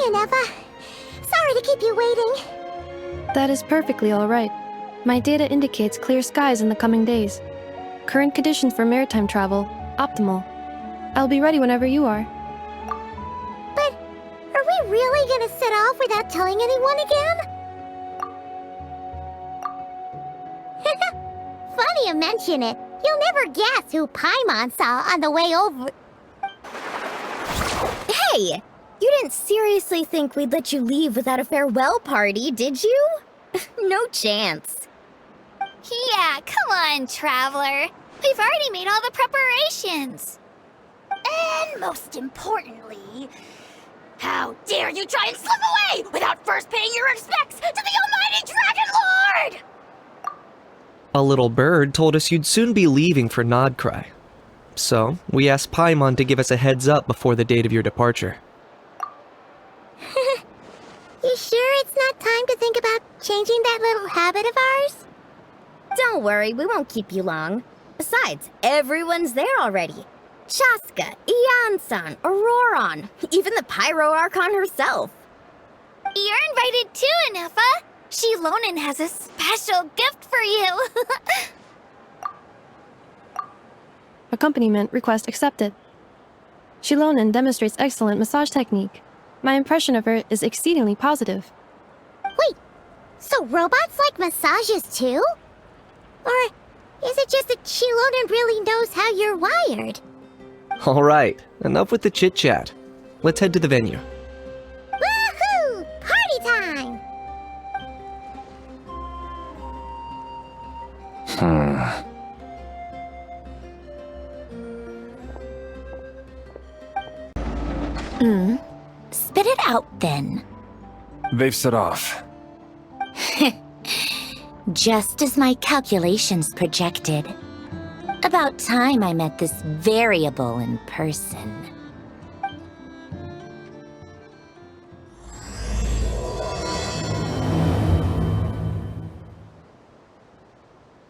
Eneba. Sorry to keep you waiting. That is perfectly alright. My data indicates clear skies in the coming days. Current conditions for maritime travel, optimal. I'll be ready whenever you are. But are we really gonna set off without telling anyone again? Funny you mention it. You'll never guess who Paimon saw on the way over. Hey! You didn't seriously think we'd let you leave without a farewell party, did you? No chance. Yeah, come on, Traveler. We've already made all the preparations. And most importantly, how dare you try and slip away without first paying your respects to the almighty Dragon Lord! A little bird told us you'd soon be leaving for Nodcry. So, we asked Paimon to give us a heads up before the date of your departure. You sure it's not time to think about changing that little habit of ours? Don't worry, we won't keep you long. Besides, everyone's there already. Shaska, Ian-san, Auroron, even the Pyro Archon herself. You're invited too, Eneba. Shilonen has a special gift for you. Accompaniment request accepted. Shilonen demonstrates excellent massage technique. My impression of her is exceedingly positive. Wait, so robots like massages too? Or is it just that Shilonen really knows how you're wired? Alright, enough with the chit-chat. Let's head to the venue. Woohoo! Party time! Spit it out then. They've set off. Just as my calculations projected. About time I met this variable in person.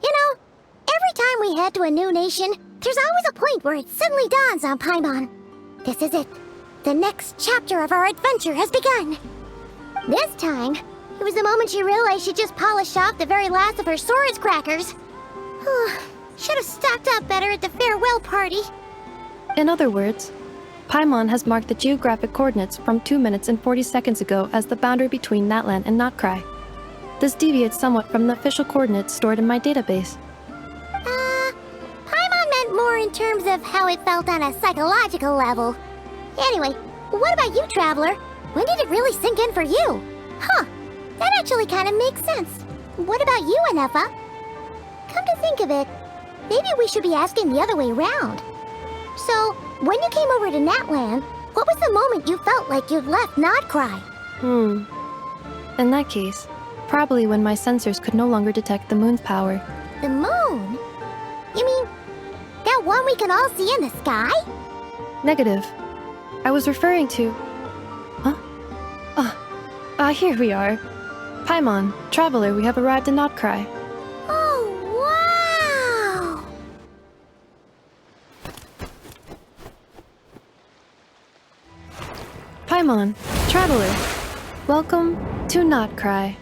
You know, every time we head to a new nation, there's always a point where it suddenly dawns on Paimon. This is it. The next chapter of our adventure has begun. This time, it was the moment she realized she just polished off the very last of her swords crackers. Should have stocked up better at the farewell party. In other words, Paimon has marked the geographic coordinates from 2 minutes and 40 seconds ago as the boundary between Natlan and Notcry. This deviates somewhat from the official coordinates stored in my database. Paimon meant more in terms of how it felt on a psychological level. Anyway, what about you, Traveler? When did it really sink in for you? Huh, that actually kind of makes sense. What about you, Eneba? Come to think of it, maybe we should be asking the other way around. So, when you came over to Natlan, what was the moment you felt like you'd left Nodcry? In that case, probably when my sensors could no longer detect the moon's power. The moon? You mean, that one we can all see in the sky? Negative. I was referring to... here we are. Paimon, Traveler, we have arrived in Notcry. Oh, wow! Paimon, Traveler, welcome to Notcry.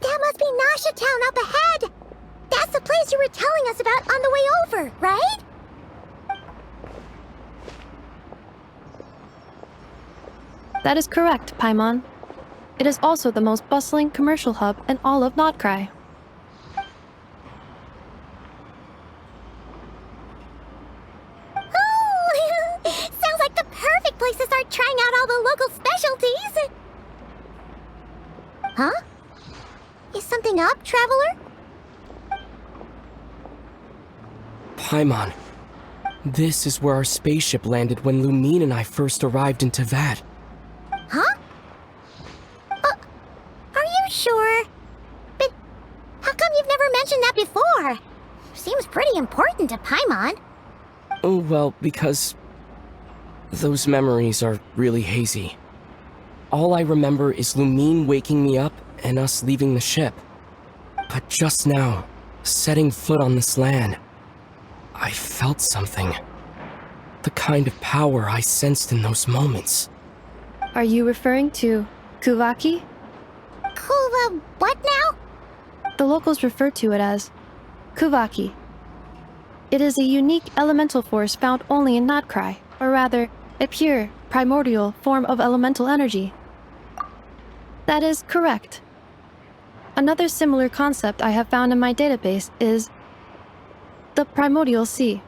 That must be Nasha Town up ahead! That's the place you were telling us about on the way over, right? That is correct, Paimon. It is also the most bustling commercial hub in all of Notcry. Oh, sounds like the perfect place to start trying out all the local specialties! Huh? Is something up, Traveler? Paimon, this is where our spaceship landed when Lumine and I first arrived in Teyvat. Huh? Are you sure? But how come you've never mentioned that before? Seems pretty important to Paimon. Oh, well, because those memories are really hazy. all I remember is Lumine waking me up and us leaving the ship. But just now, setting foot on this land, I felt something. The kind of power I sensed in those moments. Are you referring to Kuvaki? Kuva, what now? The locals refer to it as Kuvaki. It is a unique elemental force found only in Notcry, or rather, a pure, primordial form of elemental energy. That is correct. Another similar concept I have found in my database is the primordial sea.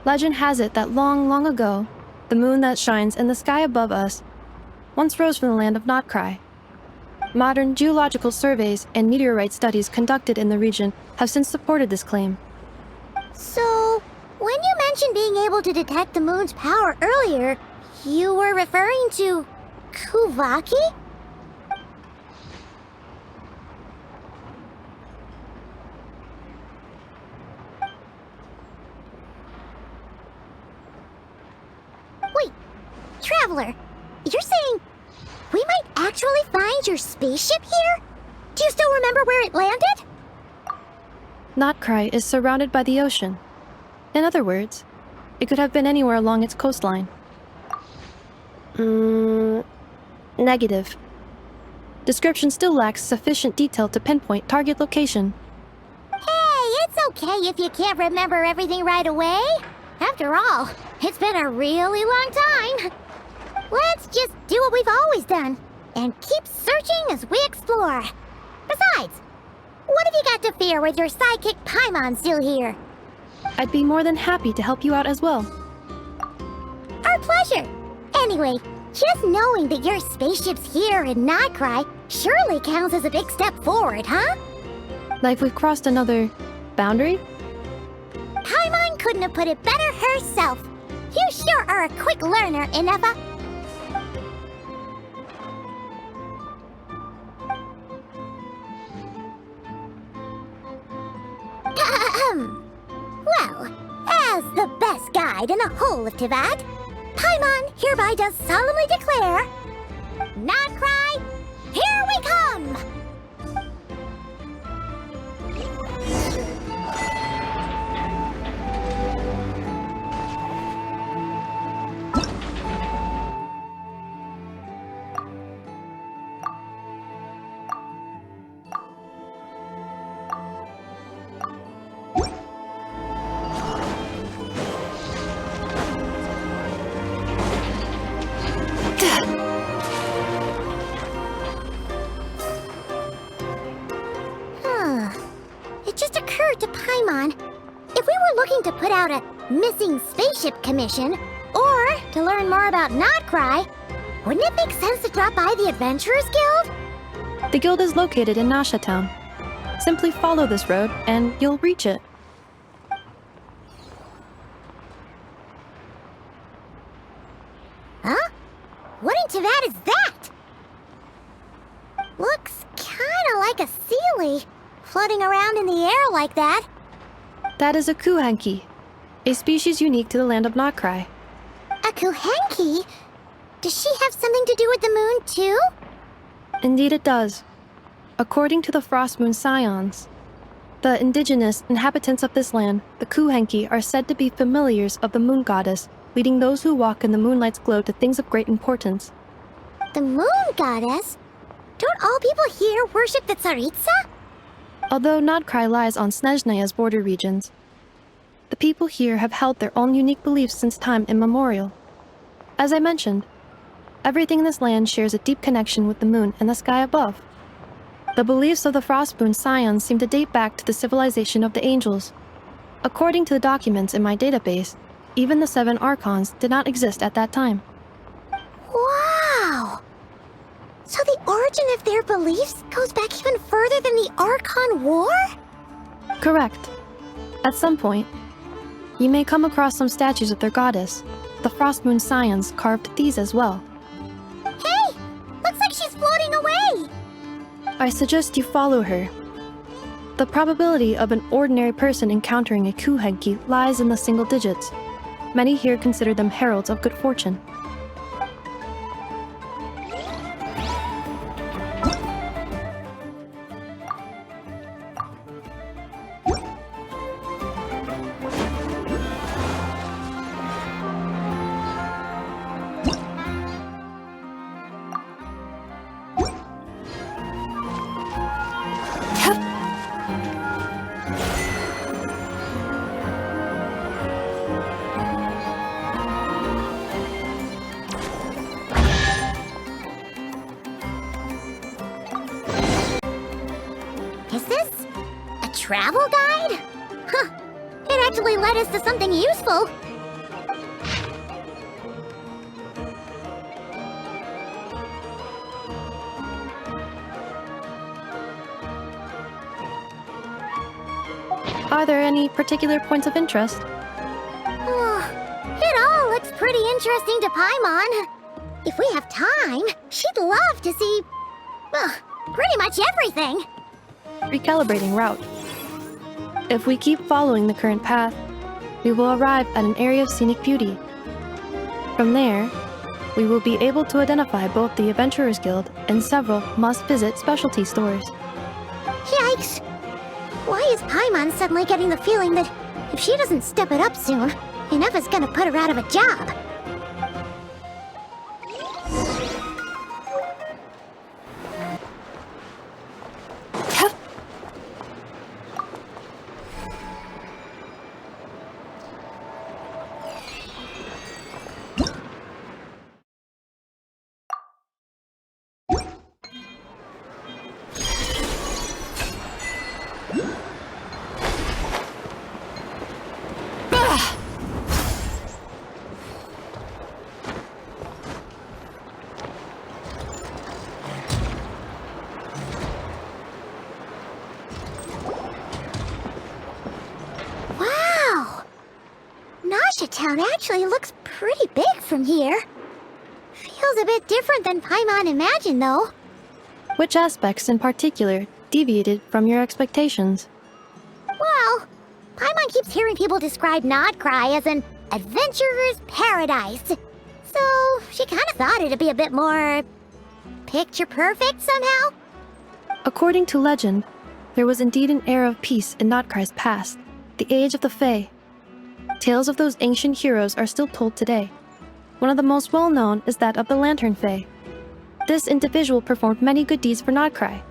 Legend has it that long, long ago, the moon that shines in the sky above us once rose from the land of Notcry. Modern geological surveys and meteorite studies conducted in the region have since supported this claim. So, when you mentioned being able to detect the moon's power earlier, you were referring to Kuvaki? Wait, Traveler, you're saying we might actually find your spaceship here? Do you still remember where it landed? Notcry is surrounded by the ocean. In other words, it could have been anywhere along its coastline. Negative. Description still lacks sufficient detail to pinpoint target location. Hey, it's okay if you can't remember everything right away. After all, it's been a really long time. Let's just do what we've always done, and keep searching as we explore. Besides, what have you got to fear with your sidekick Paimon still here? I'd be more than happy to help you out as well. Our pleasure. Anyway, just knowing that your spaceship's here in Notcry surely counts as a big step forward, huh? Like we've crossed another boundary? Paimon couldn't have put it better herself. You sure are a quick learner, Eneba. Well, as the best guide in the whole of Tivat, Paimon hereby does solemnly declare, Notcry, here we come! It just occurred to Paimon, if we were looking to put out a missing spaceship commission, or to learn more about Notcry, wouldn't it make sense to drop by the Adventurers Guild? The guild is located in Nasha Town. Simply follow this road, and you'll reach it. Huh? What in Tivat is that? Looks kinda like a Sealy, floating around in the air like that. That is a Kuhenki, a species unique to the land of Notcry. A Kuhenki? Does she have something to do with the moon, too? Indeed it does. According to the Frost Moon Scions, the indigenous inhabitants of this land, the Kuhenki, are said to be familiars of the moon goddess, leading those who walk in the moonlight's glow to things of great importance. The moon goddess? Don't all people here worship the Tsaritsa? Although Notcry lies on Snezhnaya's border regions, the people here have held their own unique beliefs since time immemorial. As I mentioned, everything in this land shares a deep connection with the moon and the sky above. The beliefs of the Frostmoon Scions seem to date back to the civilization of the angels. According to the documents in my database, even the 7 Archons did not exist at that time. Wow! So the origin of their beliefs goes back even further than the Archon War? Correct. At some point, you may come across some statues of their goddess. The Frostmoon Scions carved these as well. Hey! Looks like she's floating away! I suggest you follow her. The probability of an ordinary person encountering a Kuhenki lies in the single digits. Many here consider them heralds of good fortune. this? A travel guide? Huh. It actually led us to something useful. Are there any particular points of interest? It all looks pretty interesting to Paimon. If we have time, she'd love to see, pretty much everything. Recalibrating route. If we keep following the current path, we will arrive at an area of scenic beauty. From there, we will be able to identify both the Adventurers Guild and several must-visit specialty stores. Yikes! Why is Paimon suddenly getting the feeling that if she doesn't step it up soon, Ineba's gonna put her out of a job? Town actually looks pretty big from here. Feels a bit different than Paimon imagined, though. Which aspects in particular deviated from your expectations? Well, Paimon keeps hearing people describe Nodcry as an adventurer's paradise. So she kind of thought it'd be a bit more picture perfect somehow. According to legend, there was indeed an era of peace in Nodcry's past, the age of the Fae. Tales of those ancient heroes are still told today. One of the most well-known is that of the Lantern Fae. This individual performed many good deeds for Nodcry.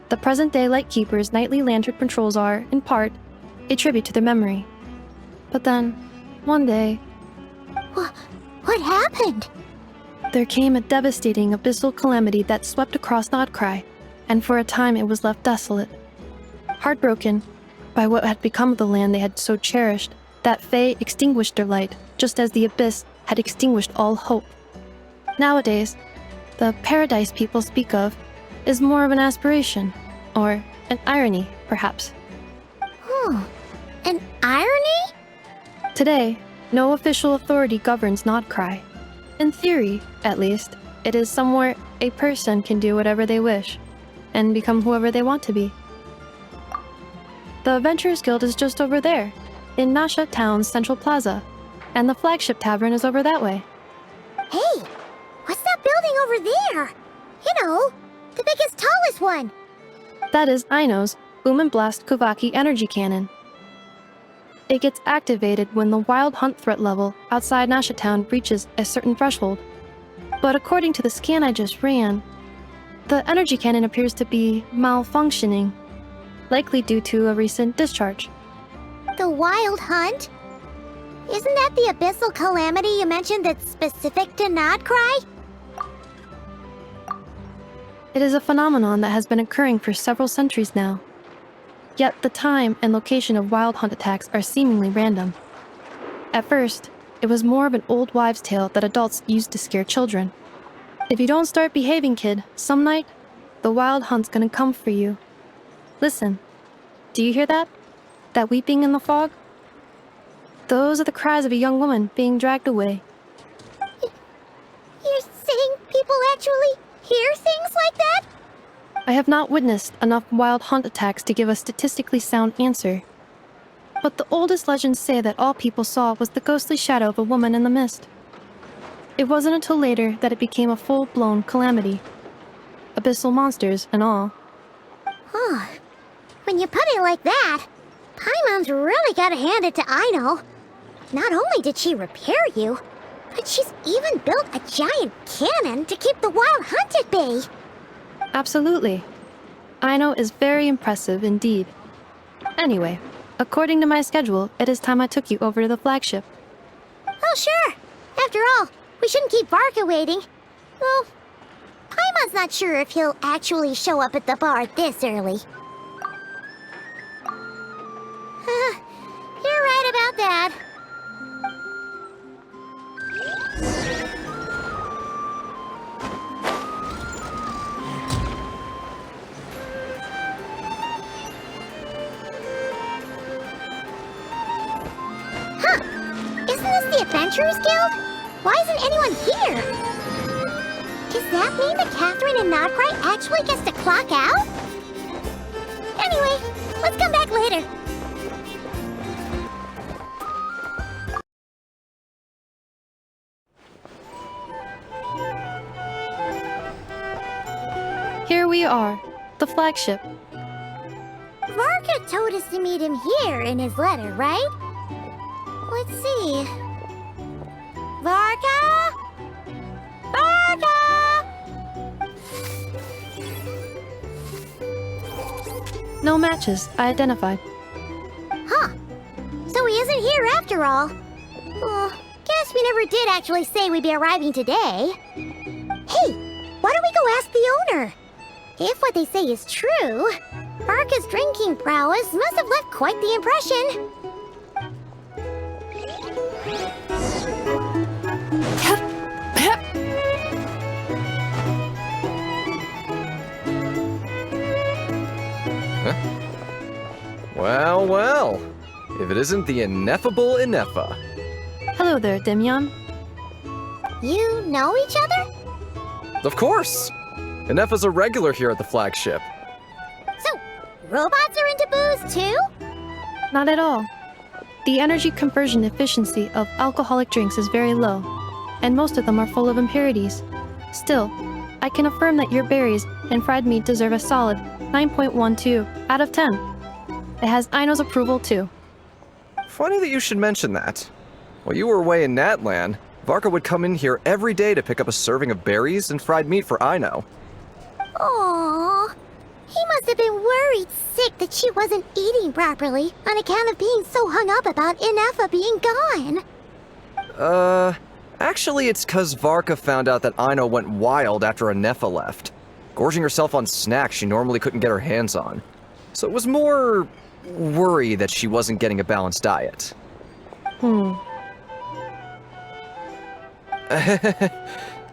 The present-day Lightkeeper's nightly lantern patrols are, in part, a tribute to their memory. But then, one day... What happened? There came a devastating abyssal calamity that swept across Nodcry, and for a time it was left desolate. Heartbroken by what had become of the land they had so cherished, that Fae extinguished their light, just as the Abyss had extinguished all hope. Nowadays, the paradise people speak of is more of an aspiration, or an irony, perhaps. An irony? Today, no official authority governs Nodcry. In theory, at least, it is somewhere a person can do whatever they wish, and become whoever they want to be. The Adventurers Guild is just over there, in Nasha Town's Central Plaza, and the flagship tavern is over that way. Hey, what's that building over there? You know, the biggest, tallest one. That is Aino's Boom and Blast Kuvaki energy cannon. It gets activated when the wild hunt threat level outside Nasha Town reaches a certain threshold. But according to the scan I just ran, the energy cannon appears to be malfunctioning, likely due to a recent discharge. The Wild Hunt? Isn't that the abyssal calamity you mentioned that's specific to Nodcry? It is a phenomenon that has been occurring for several centuries now. Yet the time and location of wild hunt attacks are seemingly random. At first, it was more of an old wives' tale that adults used to scare children. If you don't start behaving, kid, some night, the wild hunt's gonna come for you. Listen, do you hear that? That weeping in the fog? Those are the cries of a young woman being dragged away. You're saying people actually hear things like that? I have not witnessed enough wild hunt attacks to give a statistically sound answer. But the oldest legends say that all people saw was the ghostly shadow of a woman in the mist. It wasn't until later that it became a full-blown calamity. Abyssal monsters and all. Oh, when you put it like that, Paimon's really gotta hand it to Aino. Not only did she repair you, but she's even built a giant cannon to keep the wild hunt at bay. Absolutely. Aino is very impressive indeed. Anyway, according to my schedule, it is time I took you over to the flagship. Oh, sure. After all, we shouldn't keep Varka waiting. Well, Paimon's not sure if he'll actually show up at the bar this early. Adventurers Guild? Why isn't anyone here? Does that mean that Catherine and Nodcry actually gets to clock out? Anyway, let's come back later. Here we are, the flagship. Varka told us to meet him here in his letter, right? Let's see. Varka? Varka! No matches identified. Huh. So he isn't here after all. Well, guess we never did actually say we'd be arriving today. Hey, why don't we go ask the owner? If what they say is true, Varka's drinking prowess must have left quite the impression. Well, well. If it isn't the ineffable Inefa. Hello there, Demyon. You know each other? Of course! Inefa's a regular here at the flagship. So, robots are into booze too? Not at all. The energy conversion efficiency of alcoholic drinks is very low, and most of them are full of impurities. Still, I can affirm that your berries and fried meat deserve a solid 9.12 out of 10. It has Aino's approval too. Funny that you should mention that. While you were away in Natlan, Varka would come in here every day to pick up a serving of berries and fried meat for Aino. Aww. He must have been worried sick that she wasn't eating properly on account of being so hung up about Inefa being gone. Actually it's 'cause Varka found out that Aino went wild after Inefa left, gorging herself on snacks she normally couldn't get her hands on. So it was more worry that she wasn't getting a balanced diet. I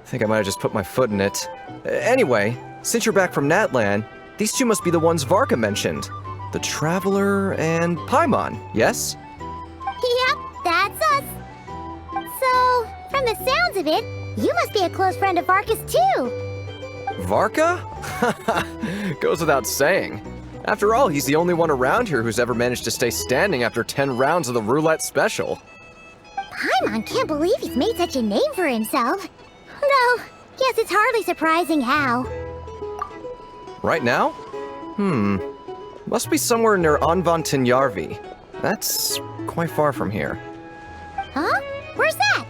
think I might have just put my foot in it. Anyway, since you're back from Natlan, these two must be the ones Varka mentioned. The Traveler and Paimon, yes? Yep, that's us. So, from the sounds of it, you must be a close friend of Varka's too. Varka? Goes without saying. After all, he's the only one around here who's ever managed to stay standing after 10 rounds of the roulette special. Paimon can't believe he's made such a name for himself. Though, yes, it's hardly surprising how. Right now? Must be somewhere near Anvantinyarvi. That's quite far from here. Huh? Where's that?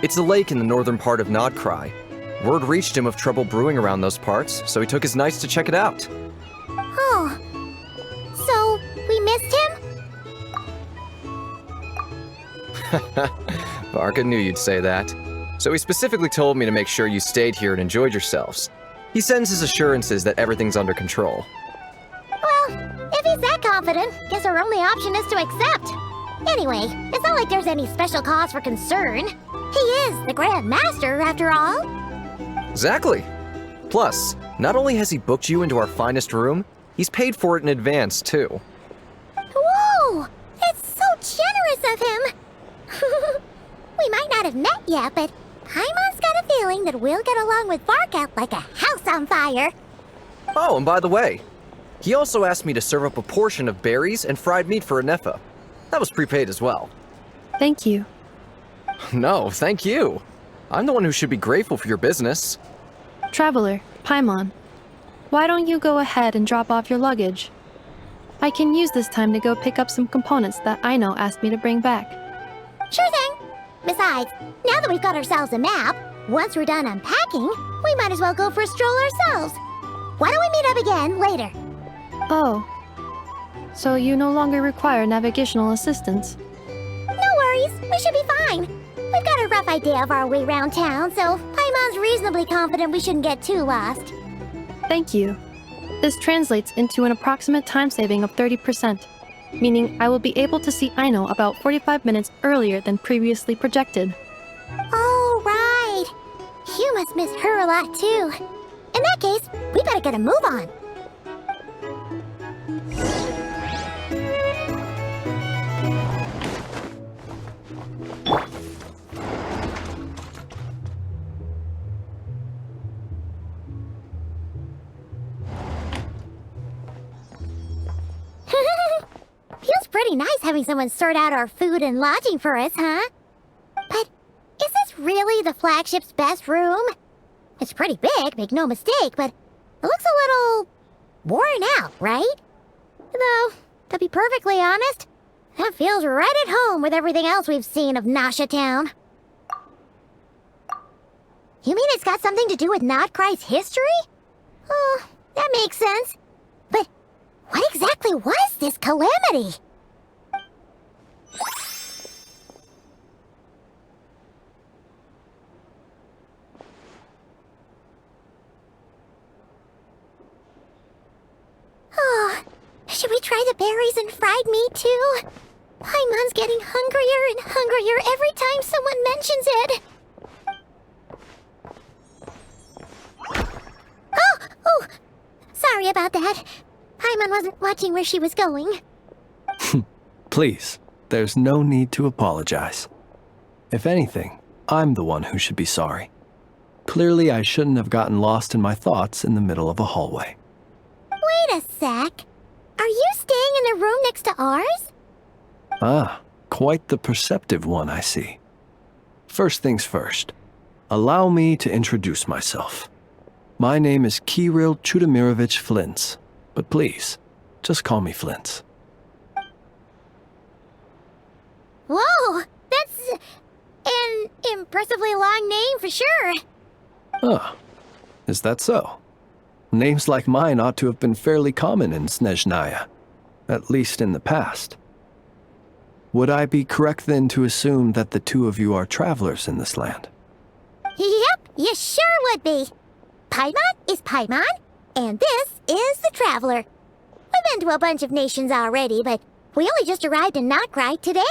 It's a lake in the northern part of Nodcry. Word reached him of trouble brewing around those parts, so he took his knights to check it out. Oh. So, we missed him? Varka knew you'd say that. So he specifically told me to make sure you stayed here and enjoyed yourselves. He sends his assurances that everything's under control. Well, if he's that confident, guess our only option is to accept. Anyway, it's not like there's any special cause for concern. He is the Grand Master, after all. Exactly. Plus, not only has he booked you into our finest room, he's paid for it in advance, too. Whoa! It's so generous of him! We might not have met yet, but Paimon's got a feeling that we'll get along with Varka like a house on fire. Oh, and by the way, he also asked me to serve up a portion of berries and fried meat for Inefa. That was prepaid as well. Thank you. No, thank you. I'm the one who should be grateful for your business. Traveler, Paimon, why don't you go ahead and drop off your luggage? I can use this time to go pick up some components that Aino asked me to bring back. Sure thing. Besides, now that we've got ourselves a map, once we're done unpacking, we might as well go for a stroll ourselves. Why don't we meet up again later? Oh. So you no longer require navigational assistance? No worries, we should be fine. We've got a rough idea of our way around town, so Paimon's reasonably confident we shouldn't get too lost. Thank you. This translates into an approximate time saving of 30%, meaning I will be able to see Aino about 45 minutes earlier than previously projected. Oh, right. You must miss her a lot, too. In that case, we better get a move on. pretty nice having someone sort out our food and lodging for us, huh? But is this really the flagship's best room? It's pretty big, make no mistake, but it looks a little worn out, right? Though, to be perfectly honest, that feels right at home with everything else we've seen of Nasha Town. You mean it's got something to do with Nodcry's history? Oh, that makes sense. But what exactly was this calamity? Oh, should we try the berries and fried meat too? Paimon's getting hungrier and hungrier every time someone mentions it. Oh, sorry about that. Paimon wasn't watching where she was going. Please, there's no need to apologize. If anything, I'm the one who should be sorry. Clearly, I shouldn't have gotten lost in my thoughts in the middle of a hallway. Wait a sec. Are you staying in the room next to ours? Ah, quite the perceptive one, I see. First things first, allow me to introduce myself. My name is Kirill Chudamirovich Flintz, but please, just call me Flintz. Whoa, that's an impressively long name for sure. Ah, is that so? Names like mine ought to have been fairly common in Snezhnaya, at least in the past. Would I be correct then to assume that the two of you are travelers in this land? Yep, you sure would be. Paimon is Paimon, and this is the Traveler. We've been to a bunch of nations already, but we only just arrived in Nodcry today.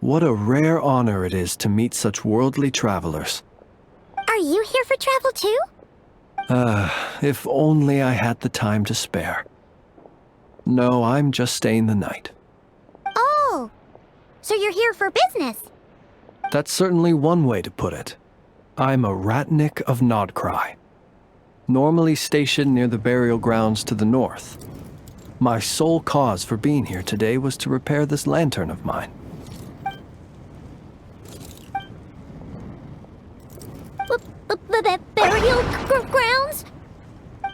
What a rare honor it is to meet such worldly travelers. Are you here for travel too? If only I had the time to spare. No, I'm just staying the night. Oh, so you're here for business? That's certainly one way to put it. I'm a ratnik of Nodcry, normally stationed near the burial grounds to the north. My sole cause for being here today was to repair this lantern of mine. Burial grounds?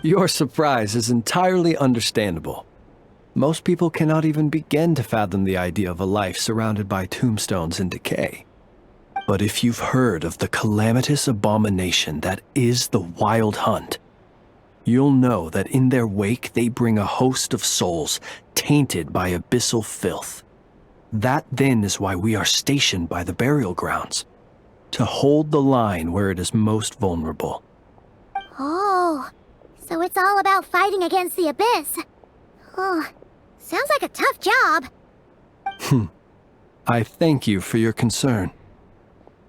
Your surprise is entirely understandable. Most people cannot even begin to fathom the idea of a life surrounded by tombstones and decay. But if you've heard of the calamitous abomination that is the Wild Hunt, you'll know that in their wake they bring a host of souls tainted by abyssal filth. That then is why we are stationed by the burial grounds, to hold the line where it is most vulnerable. Oh, so it's all about fighting against the abyss. Oh, sounds like a tough job. I thank you for your concern.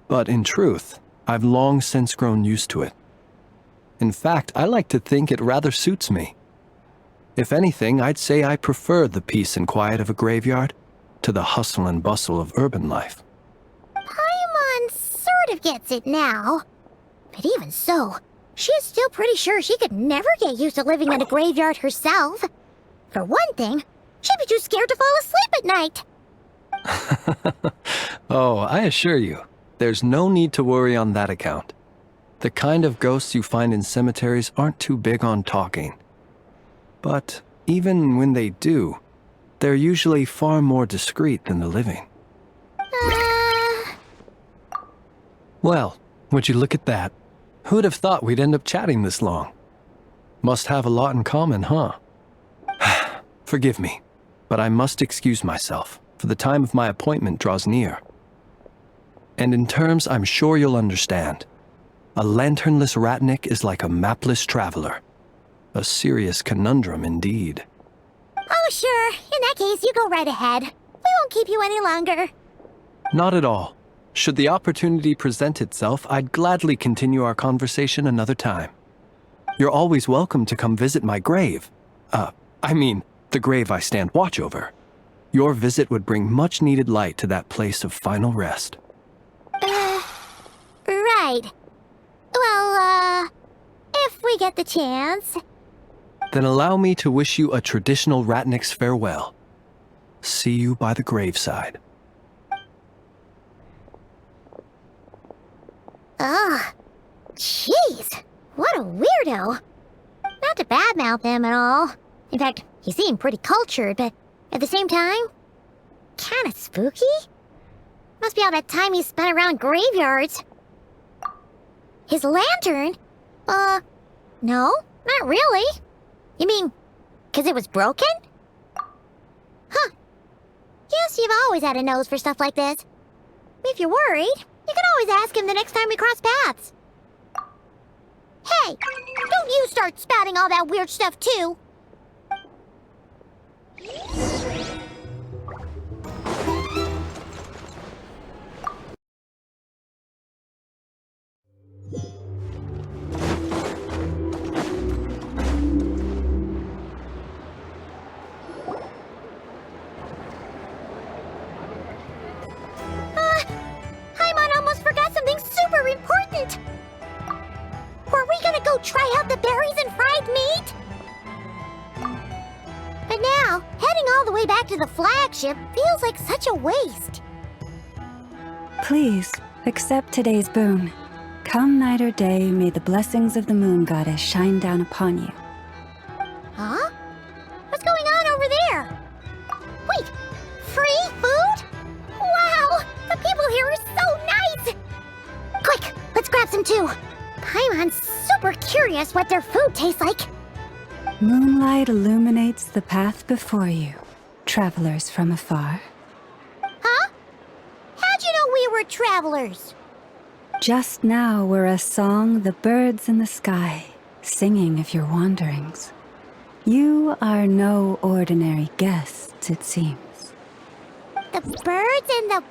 But in truth, I've long since grown used to it. In fact, I like to think it rather suits me. If anything, I'd say I prefer the peace and quiet of a graveyard to the hustle and bustle of urban life. Paimon sort of gets it now. But even so, she is still pretty sure she could never get used to living in a graveyard herself. For one thing, she'd be too scared to fall asleep at night. Oh, I assure you, there's no need to worry on that account. The kind of ghosts you find in cemeteries aren't too big on talking. But even when they do, they're usually far more discreet than the living. Well, would you look at that? Who'd have thought we'd end up chatting this long? Must have a lot in common, huh? Forgive me, but I must excuse myself, for the time of my appointment draws near. And in terms I'm sure you'll understand, a lanternless ratnik is like a mapless traveler. A serious conundrum indeed. Oh, sure. In that case, you go right ahead. We won't keep you any longer. Not at all. Should the opportunity present itself, I'd gladly continue our conversation another time. You're always welcome to come visit my grave. The grave I stand watch over. Your visit would bring much needed light to that place of final rest. Right. Well, if we get the chance. Then allow me to wish you a traditional ratnik's farewell. See you by the graveside. Ugh. Jeez. What a weirdo. Not to badmouth him at all. In fact, he seemed pretty cultured, but at the same time, kinda spooky? Must be all that time he spent around graveyards. His lantern? No, not really. You mean, 'cause it was broken? Huh. Guess you've always had a nose for stuff like this. If you're worried, you can always ask him the next time we cross paths. Hey, don't you start spouting all that weird stuff too. Paimon almost forgot something super important. Were we gonna go try out the berries and fried meat? But now, heading all the way back to the flagship feels like such a waste. Please, accept today's boon. Come night or day, may the blessings of the moon goddess shine down upon you. Huh? What's going on over there? Wait, free food? Wow, the people here are so nice! Quick, let's grab some too. Paimon's super curious what their food tastes like. Moonlight illuminates the path before you, travelers from afar. Huh? How'd you know we were travelers? Just now were a song the birds in the sky, singing of your wanderings. You are no ordinary guests, it seems. The birds and the...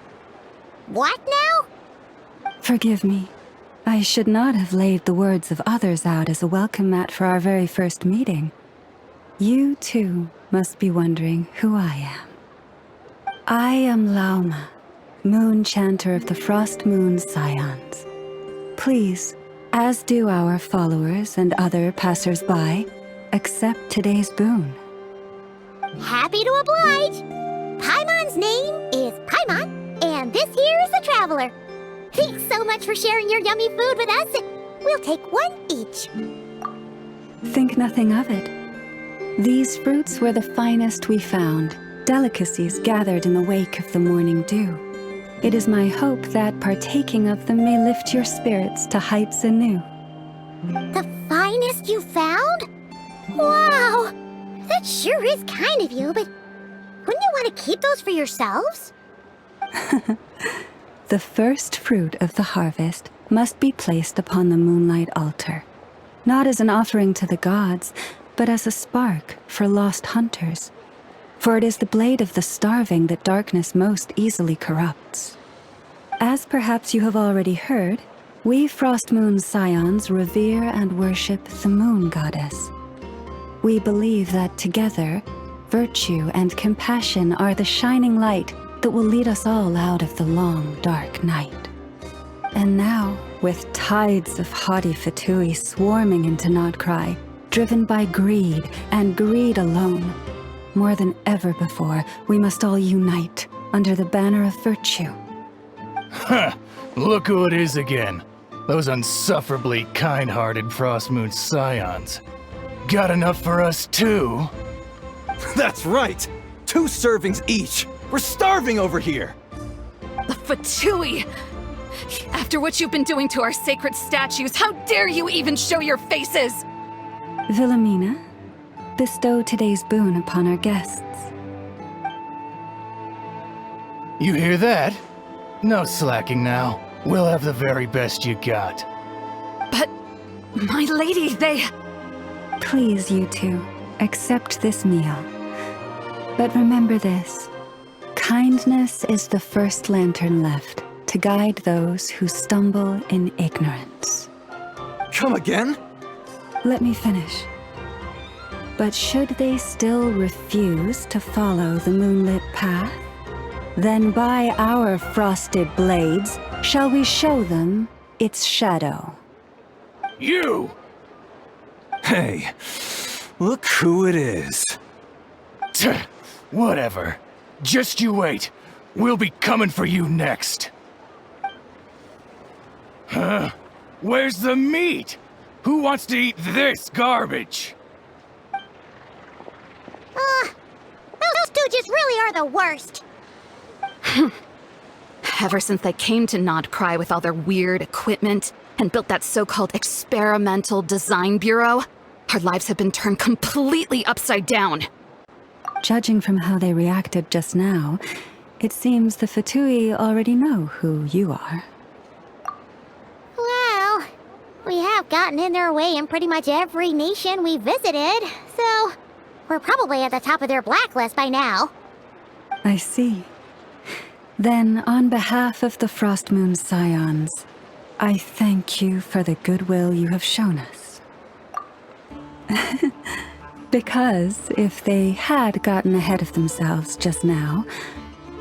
what now? Forgive me. I should not have laid the words of others out as a welcome mat for our very first meeting. You, too, must be wondering who I am. I am Lauma, moon chanter of the Frost Moon Scions. Please, as do our followers and other passers-by, accept today's boon. Happy to oblige. Paimon's name is Paimon, and this here is the traveler. Thanks so much for sharing your yummy food with us. We'll take one each. Think nothing of it. These fruits were the finest we found, delicacies gathered in the wake of the morning dew. It is my hope that partaking of them may lift your spirits to heights anew. The finest you found? Wow! That sure is kind of you, but wouldn't you want to keep those for yourselves? The first fruit of the harvest must be placed upon the moonlight altar, not as an offering to the gods, but as a spark for lost hunters. For it is the blade of the starving that darkness most easily corrupts. As perhaps you have already heard, we Frost Moon Scions revere and worship the moon goddess. We believe that together, virtue and compassion are the shining light that will lead us all out of the long, dark night. And now, with tides of haughty Fatui swarming into Nodcry, driven by greed, and greed alone, more than ever before, we must all unite under the banner of virtue. Huh, look who it is again. Those unsufferably kind-hearted Frost Moon Scions. Got enough for us too? That's right! 2 servings each! We're starving over here! The Fatui! After what you've been doing to our sacred statues, how dare you even show your faces! Wilhelmina, bestow today's boon upon our guests. You hear that? No slacking now. We'll have the very best you got. But, my lady, they... Please, you two, accept this meal. But remember this. Kindness is the first lantern left to guide those who stumble in ignorance. Come again? Let me finish. But should they still refuse to follow the moonlit path, then by our frosted blades shall we show them its shadow. You! Hey, look who it is. Whatever. Just you wait. We'll be coming for you next. Huh? Where's the meat? Who wants to eat this garbage? Those stooges really are the worst. Ever since they came to Nodcry with all their weird equipment and built that so-called experimental design bureau, our lives have been turned completely upside down. Judging from how they reacted just now, it seems the Fatui already know who you are. Well, we have gotten in their way in pretty much every nation we visited, so we're probably at the top of their blacklist by now. I see. Then, on behalf of the Frost Moon Scions, I thank you for the goodwill you have shown us. Because if they had gotten ahead of themselves just now,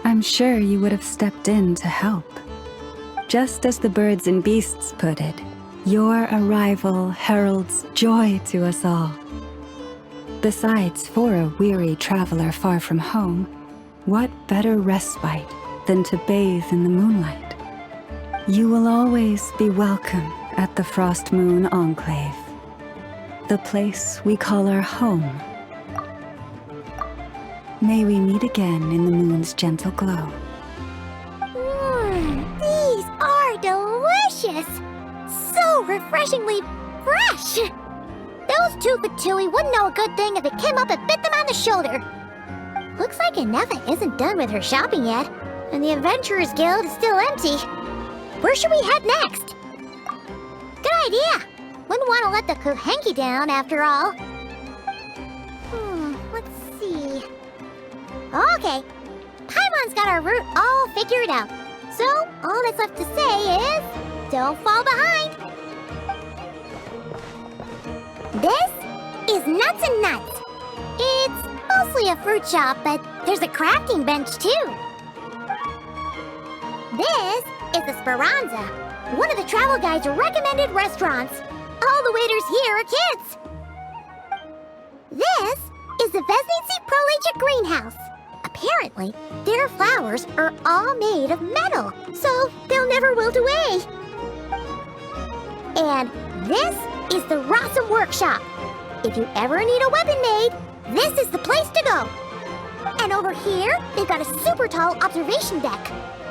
I'm sure you would have stepped in to help. Just as the birds and beasts put it, your arrival heralds joy to us all. Besides, for a weary traveler far from home, what better respite than to bathe in the moonlight? You will always be welcome at the Frost Moon Enclave, the place we call our home. May we meet again in the moon's gentle glow. These are delicious! So refreshingly fresh! Those two Fatui wouldn't know a good thing if it came up and bit them on the shoulder. Looks like Eneba isn't done with her shopping yet, and the Adventurers Guild is still empty. Where should we head next? Good idea! Wouldn't want to let the Kuhenki down, after all. Let's see... Okay, Paimon's got our route all figured out. So, all that's left to say is... don't fall behind! This is Nuts and Nuts. It's mostly a fruit shop, but there's a crafting bench, too. This is the Speranza, one of the travel guide's recommended restaurants. All the waiters here are kids. This is the Vesnici Prolegia Greenhouse. Apparently, their flowers are all made of metal, so they'll never wilt away. And this is the Rossum Workshop. If you ever need a weapon made, this is the place to go. And over here, they've got a super tall observation deck.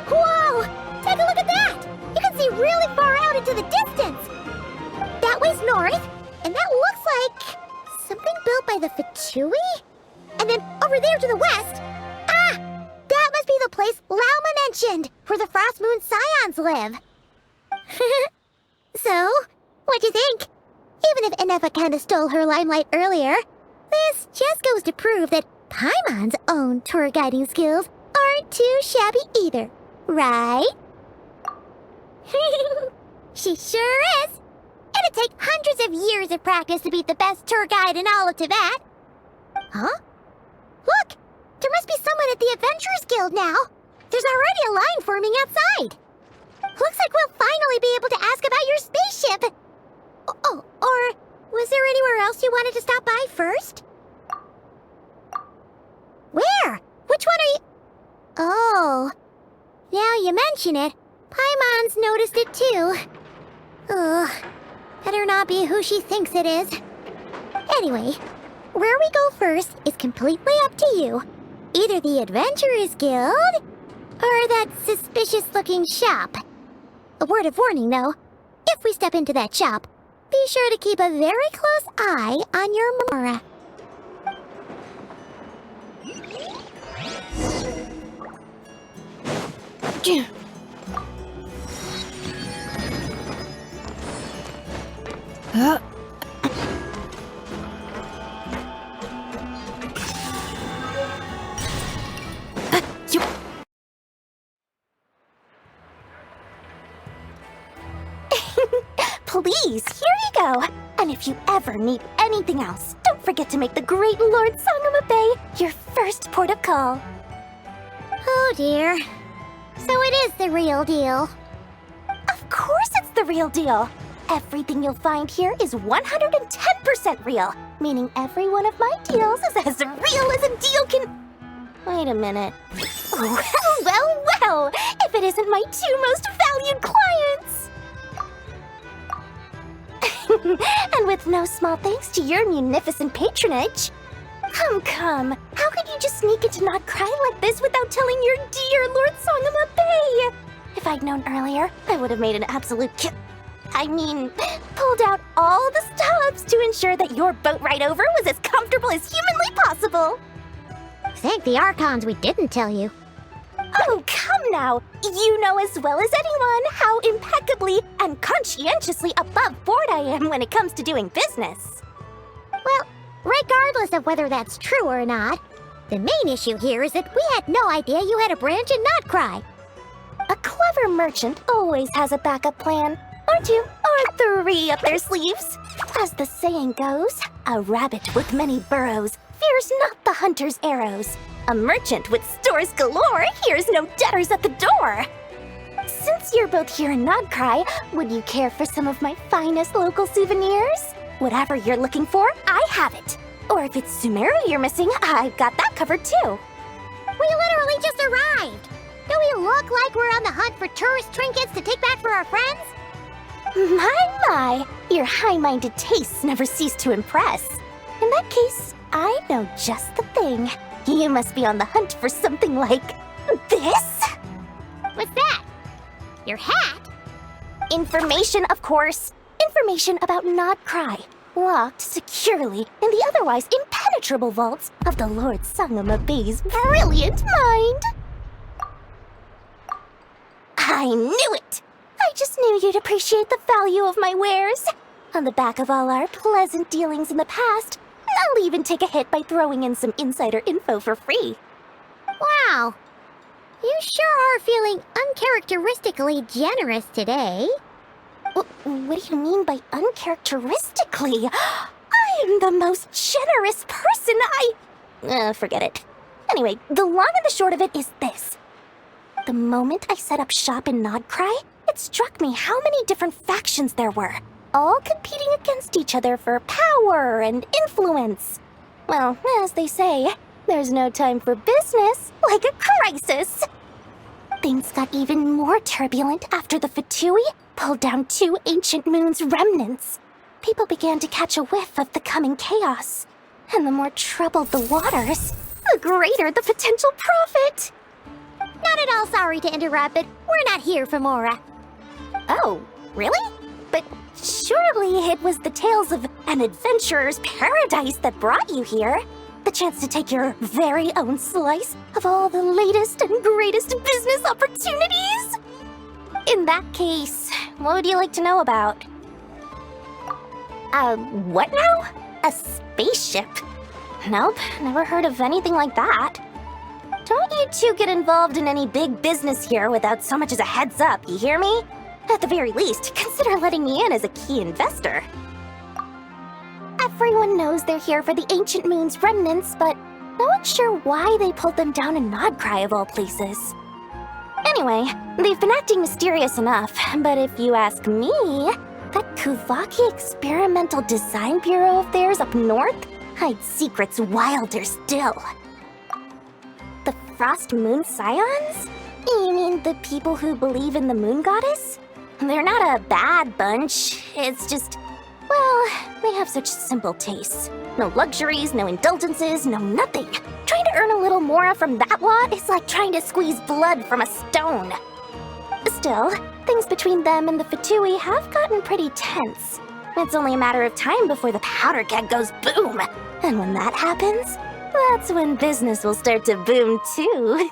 Whoa! Take a look at that! You can see really far out into the distance. That way's north, and that looks like something built by the Fatui? And then over there to the west, that must be the place Lauma mentioned, where the Frost Moon Scions live. So, what'd you think? Even if Eneba kinda stole her limelight earlier, this just goes to prove that Paimon's own tour guiding skills aren't too shabby either, right? She sure is! It'd take hundreds of years of practice to beat the best tour guide in all of Tibet. Huh? Look! There must be someone at the Adventurers Guild now. There's already a line forming outside. Looks like we'll finally be able to ask about your spaceship. Oh, or was there anywhere else you wanted to stop by first? Where? Which one are you... Oh, now you mention it, Paimon's noticed it too. Ugh, better not be who she thinks it is. Anyway, where we go first is completely up to you. Either the Adventurers Guild, or that suspicious-looking shop. A word of warning, though. If we step into that shop, be sure to keep a very close eye on your Mora. Please, here you go. And if you ever need anything else, don't forget to make the great Lord Sangama Bay your first port of call. Oh dear. So it is the real deal. Of course it's the real deal. Everything you'll find here is 110% real, meaning every one of my deals is as real as a deal can... Wait a minute. Well, if it isn't my two most valued clients! And with no small thanks to your munificent patronage. Come. How could you just sneak into Not Cry like this without telling your dear Lord Sangama Bay? If I'd known earlier, I would have made an absolute pulled out all the stops to ensure that your boat ride over was as comfortable as humanly possible. Thank the Archons we didn't tell you. Oh, come now! You know as well as anyone how impeccably and conscientiously above board I am when it comes to doing business. Well, regardless of whether that's true or not, the main issue here is that we had no idea you had a branch in Not Cry. A clever merchant always has a backup plan, or two, or three up their sleeves. As the saying goes, a rabbit with many burrows fears not the hunter's arrows. A merchant with stores galore hears no debtors at the door. Since you're both here in Not Cry, would you care for some of my finest local souvenirs? Whatever you're looking for, I have it. Or if it's Sumeru you're missing, I've got that covered too. We literally just arrived. Do we look like we're on the hunt for tourist trinkets to take back for our friends? My, your high-minded tastes never cease to impress. In that case, I know just the thing. You must be on the hunt for something like this? What's that? Your hat? Information, of course. Information about Not Cry, locked securely in the otherwise impenetrable vaults of the Lord Sangama Bay's brilliant mind. I knew it! I just knew you'd appreciate the value of my wares. On the back of all our pleasant dealings in the past, I'll even take a hit by throwing in some insider info for free. Wow. You sure are feeling uncharacteristically generous today. What do you mean by uncharacteristically? I am the most generous person forget it. Anyway, the long and the short of it is this. The moment I set up shop in Not Cry, it struck me how many different factions there were, all competing against each other for power and influence. Well, as they say, there's no time for business like a crisis. Things got even more turbulent after the Fatui pulled down 2 ancient moon's remnants. People began to catch a whiff of the coming chaos. And the more troubled the waters, the greater the potential profit. Not at all sorry to interrupt, but we're not here for Mora. Oh, really? But surely it was the tales of an adventurer's paradise that brought you here. The chance to take your very own slice of all the latest and greatest business opportunities? In that case, what would you like to know about? What now? A spaceship? Nope, never heard of anything like that. Don't you two get involved in any big business here without so much as a heads up, you hear me? At the very least, consider letting me in as a key investor. Everyone knows they're here for the Ancient Moon's remnants, but no one's sure why they pulled them down in Not Cry of all places. Anyway, they've been acting mysterious enough, but if you ask me, that Kuvaki Experimental Design Bureau of theirs up north hides secrets wilder still. The Frost Moon Scions? You mean the people who believe in the Moon Goddess? They're not a bad bunch, it's just, well, they have such simple tastes. No luxuries, no indulgences, no nothing. Trying to earn a little more from that lot is like trying to squeeze blood from a stone. Still, things between them and the Fatui have gotten pretty tense. It's only a matter of time before the powder keg goes boom. And when that happens, that's when business will start to boom too.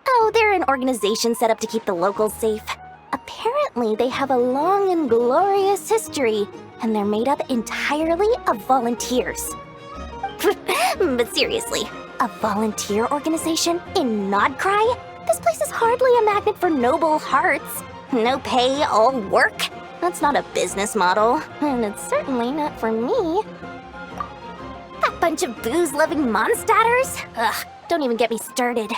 Oh, they're an organization set up to keep the locals safe. Apparently, they have a long and glorious history, and they're made up entirely of volunteers. But seriously, a volunteer organization in Not Cry? This place is hardly a magnet for noble hearts. No pay, all work. That's not a business model, and it's certainly not for me. That bunch of booze-loving monsters? Ugh, don't even get me started.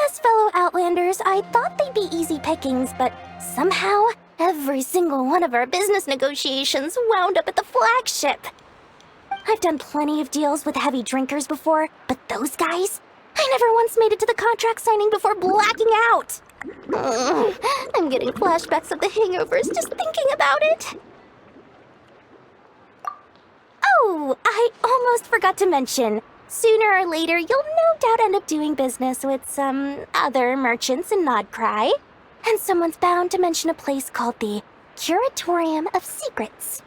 As fellow Outlanders, I thought they'd be easy pickings, but somehow, every single one of our business negotiations wound up at the flagship. I've done plenty of deals with heavy drinkers before, but those guys? I never once made it to the contract signing before blacking out. I'm getting flashbacks of the hangovers just thinking about it. Oh, I almost forgot to mention. Sooner or later, you'll no doubt end up doing business with some other merchants in Nodcry. And someone's bound to mention a place called the Curatorium of Secrets.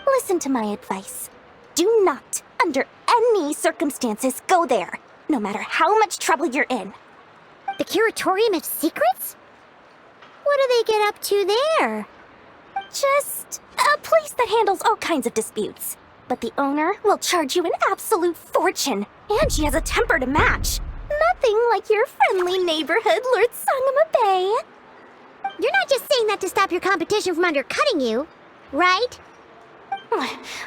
Listen to my advice. Do not, under any circumstances, go there, no matter how much trouble you're in. The Curatorium of Secrets? What do they get up to there? Just a place that handles all kinds of disputes. But the owner will charge you an absolute fortune, and she has a temper to match. Nothing like your friendly neighborhood Lord Sangama Bay. You're not just saying that to stop your competition from undercutting you, right?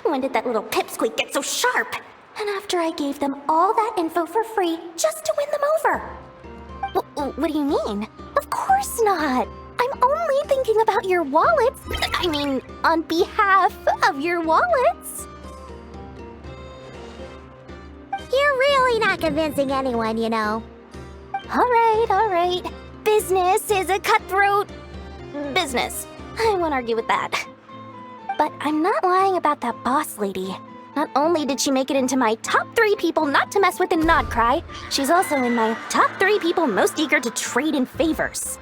When did that little pipsqueak get so sharp? And after I gave them all that info for free just to win them over. What do you mean? Of course not. I'm only thinking about your wallets. I mean, on behalf of your wallets. You're really not convincing anyone, you know. All right. Business is a cutthroat business. I won't argue with that. But I'm not lying about that boss lady. Not only did she make it into my top 3 people not to mess with in Nodcry, she's also in my top 3 people most eager to trade in favors.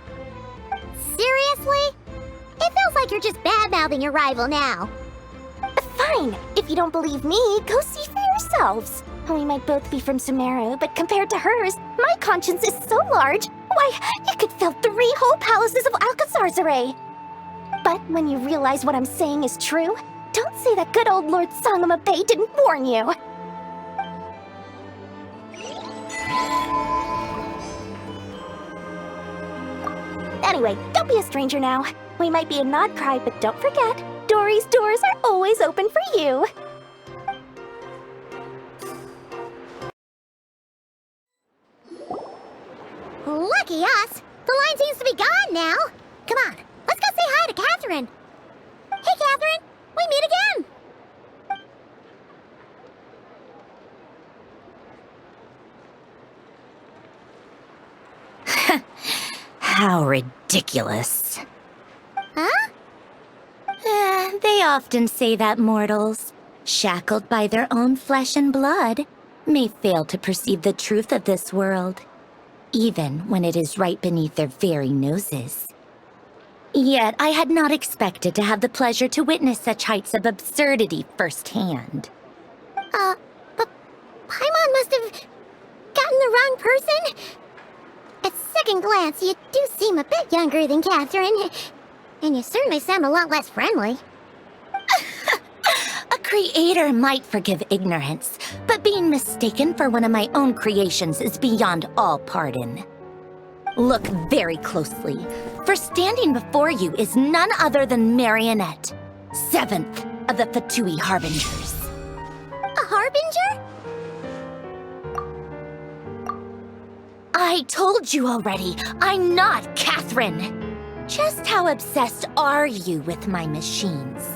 Seriously? It feels like you're just bad-mouthing your rival now. Fine. If you don't believe me, go see for yourselves. We might both be from Sumeru, but compared to hers, my conscience is so large, why, it could fill 3 whole palaces of Alcazar's. But when you realize what I'm saying is true, don't say that good old Lord Sangama Bay didn't warn you. Anyway, don't be a stranger now. We might be a Nodcry, but don't forget, Dory's doors are always open for you. Lucky us! The line seems to be gone now. Come on, let's go say hi to Catherine. Hey, Catherine, we meet again. How ridiculous. Huh? They often say that mortals, shackled by their own flesh and blood, may fail to perceive the truth of this world, even when it is right beneath their very noses. Yet I had not expected to have the pleasure to witness such heights of absurdity firsthand. But Paimon must have gotten the wrong person? At second glance, you do seem a bit younger than Catherine, and you certainly sound a lot less friendly. A creator might forgive ignorance, but being mistaken for one of my own creations is beyond all pardon. Look very closely, for standing before you is none other than Marionette, 7th of the Fatui Harbingers. A Harbinger? I told you already, I'm not Catherine. Just how obsessed are you with my machines?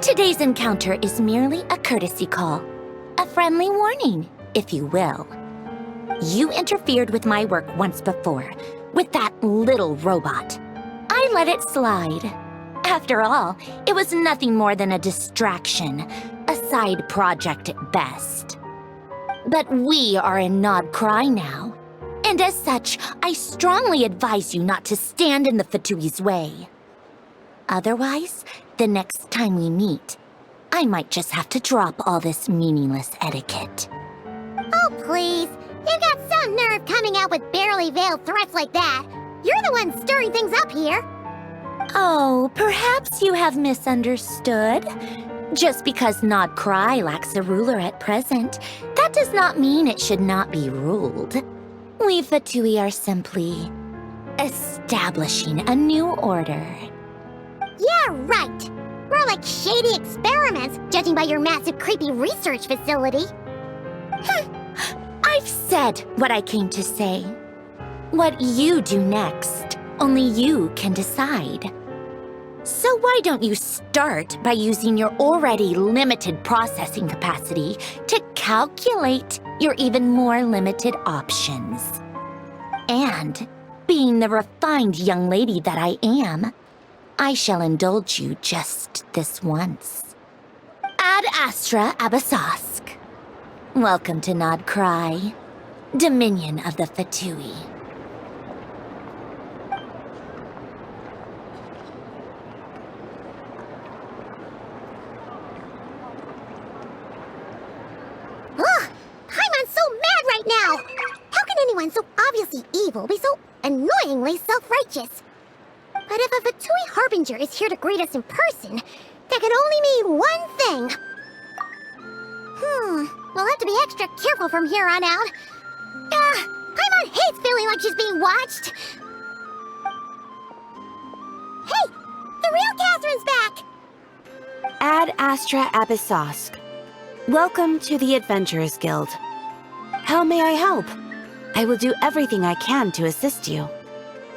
Today's encounter is merely a courtesy call. A friendly warning, if you will. You interfered with my work once before, with that little robot. I let it slide. After all, it was nothing more than a distraction, a side project at best. But we are in Nodcry now, and as such, I strongly advise you not to stand in the Fatui's way. Otherwise, the next time we meet, I might just have to drop all this meaningless etiquette. Oh, please. You've got some nerve coming out with barely veiled threats like that. You're the one stirring things up here. Oh, perhaps you have misunderstood. Just because Nodcry lacks a ruler at present, that does not mean it should not be ruled. We Fatui are simply establishing a new order. Yeah, right. We're like shady experiments, judging by your massive, creepy research facility. I've said what I came to say. What you do next, only you can decide. So why don't you start by using your already limited processing capacity to calculate your even more limited options? And, being the refined young lady that I am, I shall indulge you just this once. Ad Astra Abasask. Welcome to Nod Cry, Dominion of the Fatui. Ugh! Paimon's so mad right now! How can anyone so obviously evil be so annoyingly self-righteous? But if a Fatui Harbinger is here to greet us in person, that can only mean one thing. We'll have to be extra careful from here on out. Paimon hates feeling like she's being watched. Hey! The real Catherine's back! Ad Astra Abyssosque. Welcome to the Adventurers Guild. How may I help? I will do everything I can to assist you.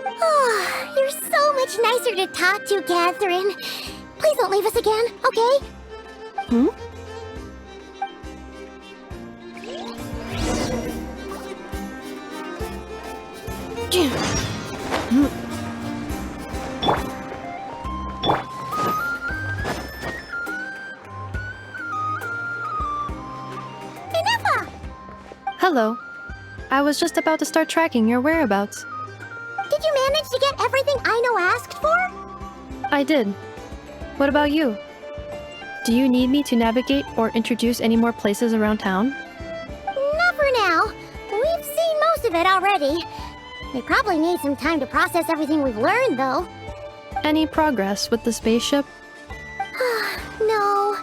Oh, you're so much nicer to talk to, Catherine. Please don't leave us again, okay? Hmm? Eneba! Hello. I was just about to start tracking your whereabouts. Did you manage to get everything Aino asked for? I did. What about you? Do you need me to navigate or introduce any more places around town? Not for now. We've seen most of it already. We probably need some time to process everything we've learned, though. Any progress with the spaceship? No.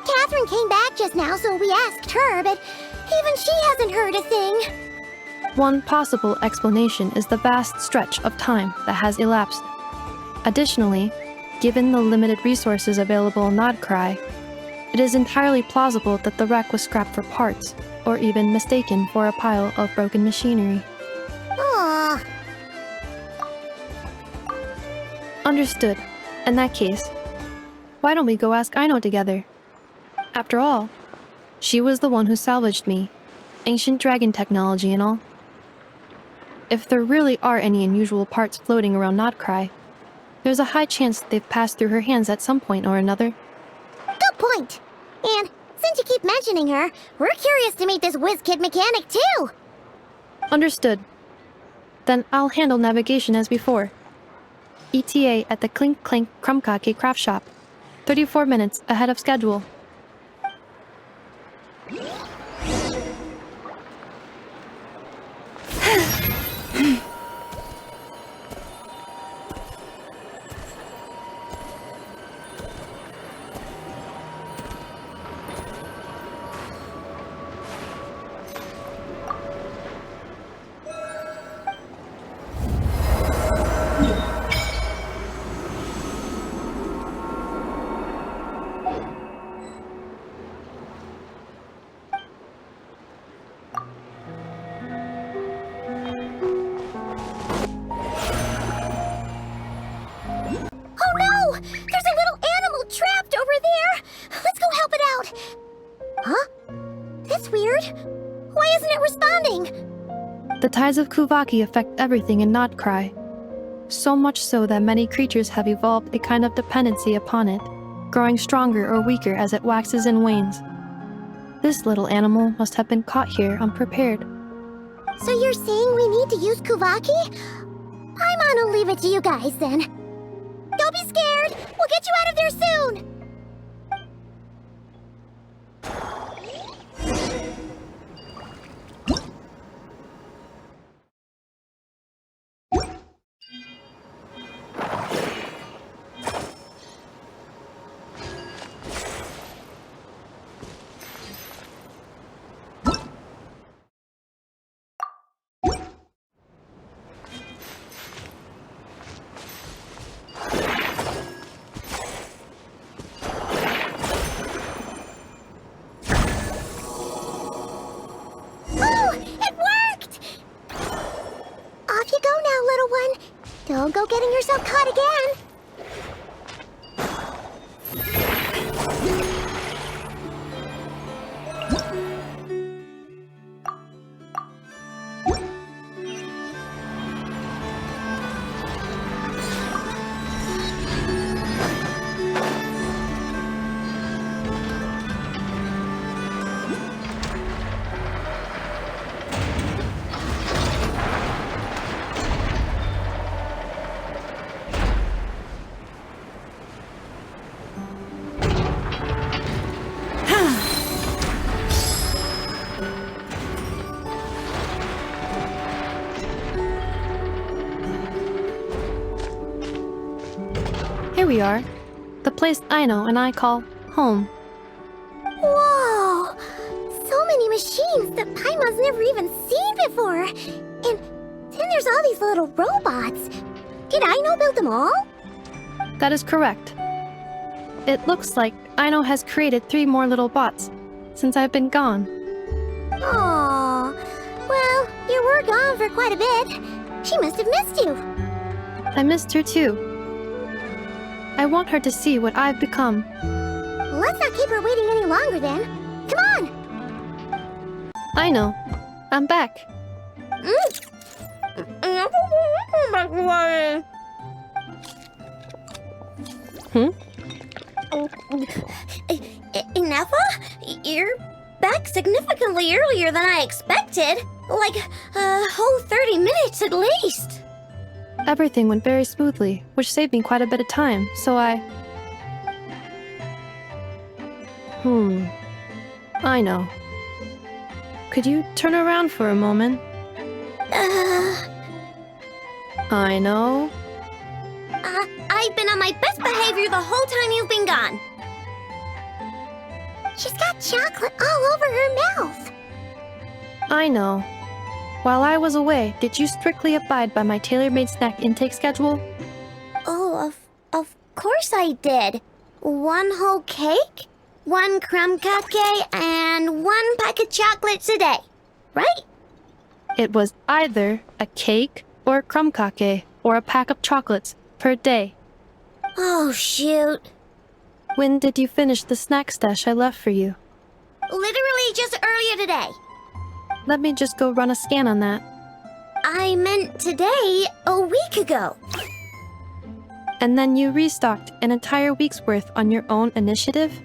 Catherine came back just now, so we asked her, but even she hasn't heard a thing. One possible explanation is the vast stretch of time that has elapsed. Additionally, given the limited resources available in Nodcry, it is entirely plausible that the wreck was scrapped for parts, or even mistaken for a pile of broken machinery. Aww. Understood. In that case, why don't we go ask Aino together? After all, she was the one who salvaged me, ancient dragon technology and all. If there really are any unusual parts floating around Nodcry, there's a high chance they've passed through her hands at some point or another. Good point. And since you keep mentioning her, we're curious to meet this whiz-kid mechanic too. Understood. Then I'll handle navigation as before. ETA at the Clink Clank Krumkake craft shop. 34 minutes ahead of schedule. Oh no! There's a little animal trapped over there! Let's go help it out! Huh? That's weird. Why isn't it responding? The tides of Kuvaki affect everything in Nodcry. So much so that many creatures have evolved a kind of dependency upon it, growing stronger or weaker as it waxes and wanes. This little animal must have been caught here unprepared. So you're saying we need to use Kuvaki? Paimon will leave it to you guys then. Don't be scared! We'll get you out of there soon! Don't go getting yourself caught again. Here we are. The place Aino and I call home. Whoa! So many machines that Paimon's never even seen before. And then there's all these little robots. Did Aino build them all? That is correct. It looks like Aino has created 3 more little bots since I've been gone. Aww. Well, you were gone for quite a bit. She must have missed you. I missed her too. I want her to see what I've become. Let's not keep her waiting any longer then. Come on! Aino, I'm back. Eneba? You're back significantly earlier than I expected. Like a whole 30 minutes at least. Everything went very smoothly, which saved me quite a bit of time, so Aino. Could you turn around for a moment? Aino? I've been on my best behavior the whole time you've been gone. She's got chocolate all over her mouth. Aino. While I was away, did you strictly abide by my tailor-made snack intake schedule? Oh, of course I did. 1 whole cake, 1 crumb cupcake, and 1 pack of chocolates a day, right? It was either a cake or a crumb cake or a pack of chocolates per day. Oh, shoot. When did you finish the snack stash I left for you? Literally just earlier today. Let me just go run a scan on that. I meant today, a week ago. And then you restocked an entire week's worth on your own initiative?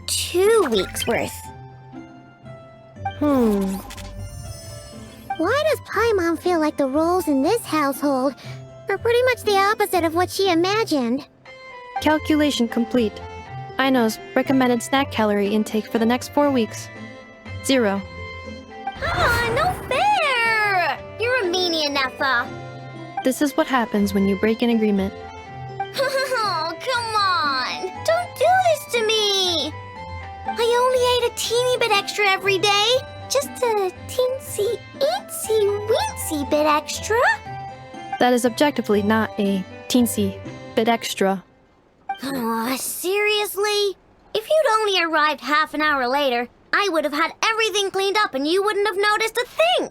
2 weeks worth. Why does Paimon feel like the roles in this household are pretty much the opposite of what she imagined? Calculation complete. Aino's recommended snack calorie intake for the next 4 weeks. 0. No fair! You're a meanie, Eneba. This is what happens when you break an agreement. Oh, come on! Don't do this to me! I only ate a teeny bit extra every day. Just a teensy, weensy bit extra. That is objectively not a teensy bit extra. Oh, seriously? If you'd only arrived half an hour later, I would have had everything cleaned up and you wouldn't have noticed a thing.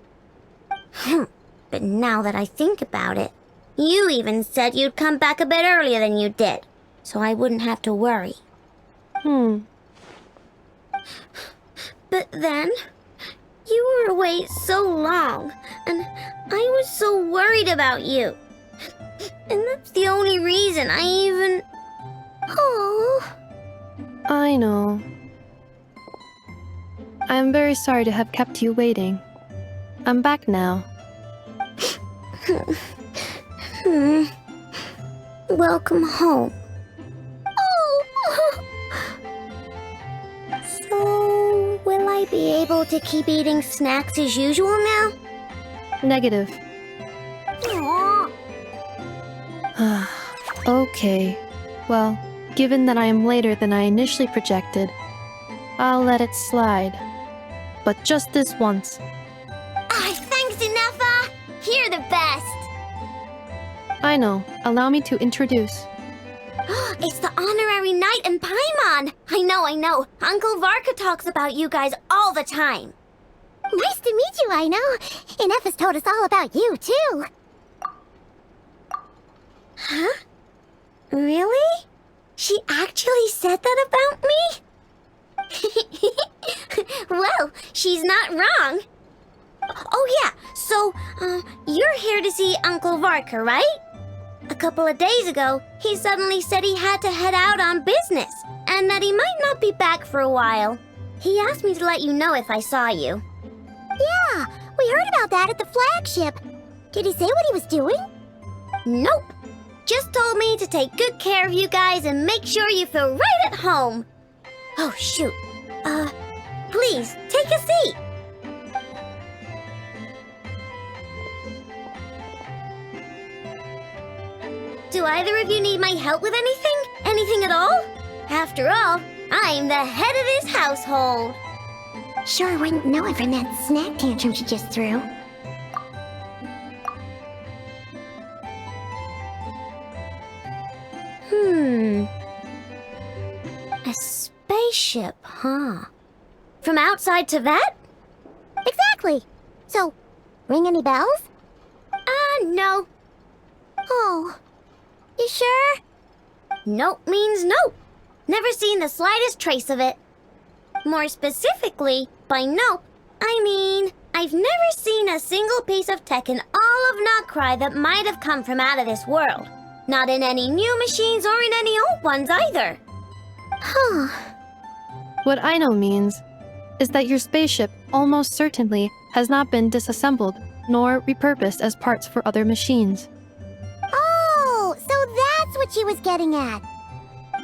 But now that I think about it, you even said you'd come back a bit earlier than you did, so I wouldn't have to worry. But then, you were away so long, and I was so worried about you. And that's the only reason I even... Oh... I know. I am very sorry to have kept you waiting. I'm back now. Welcome home. Oh! So, will I be able to keep eating snacks as usual now? Negative. Aww. Okay. Well, given that I am later than I initially projected, I'll let it slide. But just this once. Thanks, Eneba! You're the best! I know. Allow me to introduce. It's the honorary knight and Paimon! I know. Uncle Varka talks about you guys all the time. Nice to meet you, Aino. Eneba's told us all about you, too. Huh? Really? She actually said that about me? Well, she's not wrong. Oh yeah, so, you're here to see Uncle Varka, right? A couple of days ago, he suddenly said he had to head out on business, and that he might not be back for a while. He asked me to let you know if I saw you. Yeah, we heard about that at the flagship. Did he say what he was doing? Nope. Just told me to take good care of you guys and make sure you feel right at home. Oh, shoot. Please, take a seat. Do either of you need my help with anything? Anything at all? After all, I'm the head of this household. Sure wouldn't know it from that snack tantrum she just threw. A spaceship, huh? From outside to that? Exactly. So, ring any bells? No. Oh. You sure? Nope means nope. Never seen the slightest trace of it. More specifically, by nope, I mean, I've never seen a single piece of tech in all of Nodcry that might have come from out of this world. Not in any new machines or in any old ones either. Huh. What Aino means is that your spaceship almost certainly has not been disassembled nor repurposed as parts for other machines. Oh, so that's what she was getting at.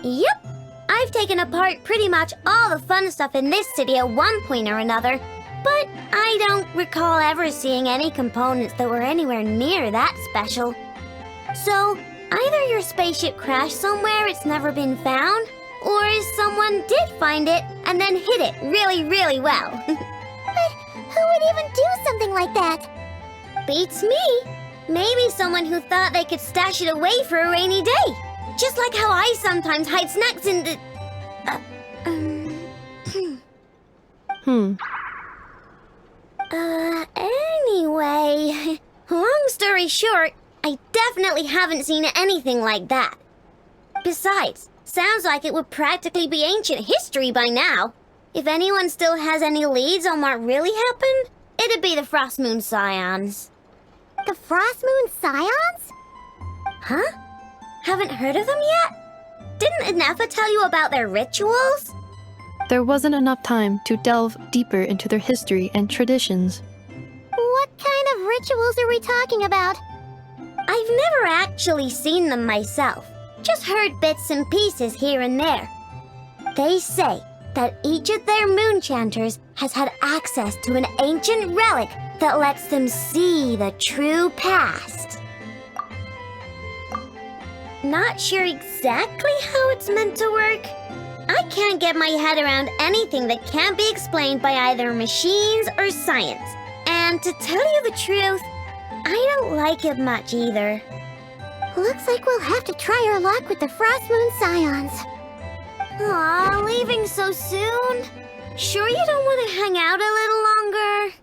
Yep. I've taken apart pretty much all the fun stuff in this city at one point or another, but I don't recall ever seeing any components that were anywhere near that special. So, either your spaceship crashed somewhere it's never been found, or someone did find it and then hid it really, really well. But who would even do something like that? Beats me. Maybe someone who thought they could stash it away for a rainy day. Just like how I sometimes hide snacks in the... Anyway... Long story short, I definitely haven't seen anything like that. Besides, sounds like it would practically be ancient history by now. If anyone still has any leads on what really happened, it'd be the Frost Moon Scions. The Frost Moon Scions? Huh? Haven't heard of them yet? Didn't Eneba tell you about their rituals? There wasn't enough time to delve deeper into their history and traditions. What kind of rituals are we talking about? I've never actually seen them myself, just heard bits and pieces here and there. They say that each of their moon chanters has had access to an ancient relic that lets them see the true past. Not sure exactly how it's meant to work. I can't get my head around anything that can't be explained by either machines or science. And to tell you the truth, I don't like it much either. Looks like we'll have to try our luck with the Frost Moon Scions. Aw, leaving so soon? Sure you don't want to hang out a little longer?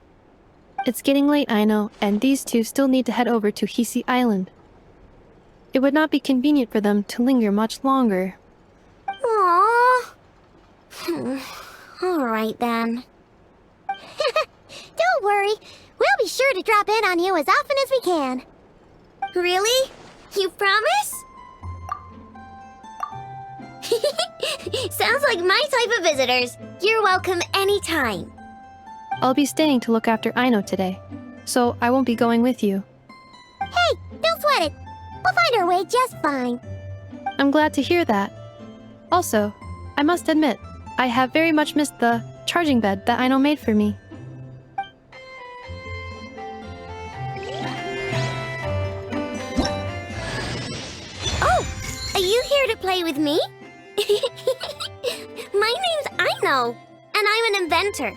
It's getting late, Aino, and these two still need to head over to Hisi Island. It would not be convenient for them to linger much longer. Aww. Alright then. Don't worry. We'll be sure to drop in on you as often as we can. Really? You promise? Sounds like my type of visitors. You're welcome anytime. I'll be staying to look after Aino today, so I won't be going with you. Hey, don't sweat it. We'll find our way just fine. I'm glad to hear that. Also, I must admit, I have very much missed the charging bed that Aino made for me. Oh, are you here to play with me? My name's Aino, and I'm an inventor.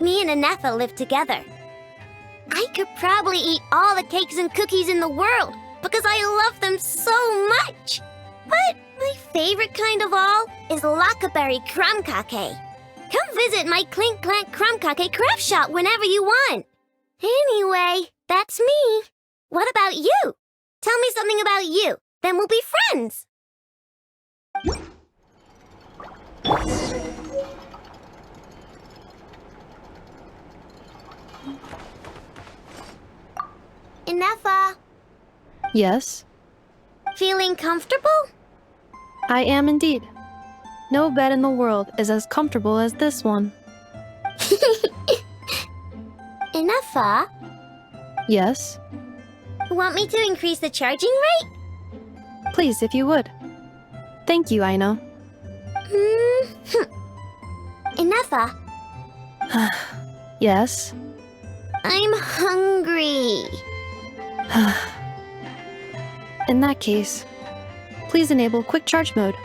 Me and Eneba live together. I could probably eat all the cakes and cookies in the world because I love them so much. But my favorite kind of all is Lakaberry Crumb Cake. Come visit my Clink Clank Crumb Cake craft shop whenever you want. Anyway, that's me. What about you? Tell me something about you. Then we'll be friends! Inefa, Yes, feeling comfortable? I am indeed. No bed in the world is as comfortable as this one. Inefa, Yes, want me to increase the charging rate? please if you would. Thank you, Aino. Inefa, Yes. I'm hungry. In that case, please enable quick charge mode.